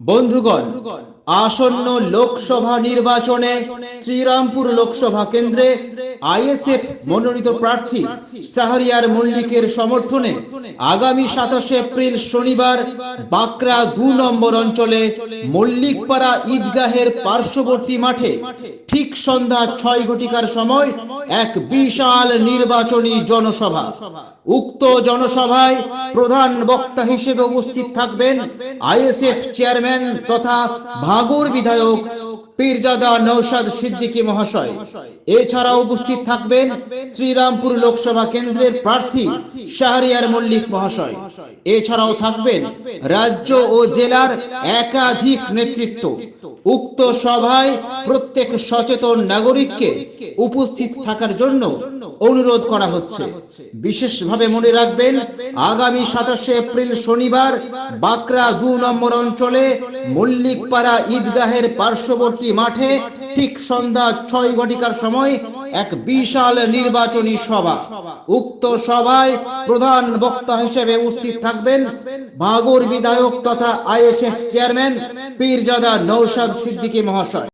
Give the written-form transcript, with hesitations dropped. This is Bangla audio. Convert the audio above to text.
বন্ধুগণ, আসন্ন লোকসভা নির্বাচনে শ্রীরামপুর লোকসভা কেন্দ্রে আইএসএফ মনোনীত প্রার্থী শাহরিয়ার মল্লিকের সমর্থনে আগামী 27 এপ্রিল শনিবার বাঁকড়া 2 নম্বর অঞ্চলে মল্লিকপাড়া ঈদগাহের পার্শ্ববর্তী মাঠে ঠিক সন্ধ্যা 6 ঘটিকার সময় এক বিশাল নির্বাচনী জনসভা। উক্ত জনসভায় প্রধান বক্তা হিসেবে উপস্থিত থাকবেন আইএসএফ চেয়ারম্যান তথা ভাঙড় বিধায়ক পীরজাদা নওশাদ সিদ্দিকী মহাশয়। এছাড়া উপস্থিত থাকবেন শ্রীরামপুর লোকসভা কেন্দ্রের প্রার্থী শাহরিয়ার মল্লিক মহাশয়। এছাড়াও থাকবেন রাজ্য ও জেলার একাধিক নেতৃত্ব। উক্ত সভায় প্রত্যেক সচেতন নাগরিককে উপস্থিত থাকার জন্য অনুরোধ করা হচ্ছে। বিশেষভাবে মনে রাখবেন, আগামী 27 এপ্রিল শনিবার বাঁকড়া 2 নম্বর অঞ্চলে মল্লিকপাড়া ঈদগাহের পার্শ্ববর্তী মাঠে ঠিক সন্ধ্যা 6 ঘটিকার সময় এক বিশাল নির্বাচনী সভা। উক্ত সভায় প্রধান বক্তা হিসেবে উপস্থিত থাকবেন ভাঙড় বিধায়ক তথা আইএসএফ চেয়ারম্যান পীরজাদা নওশাদ সিদ্দিকী মহাশয়।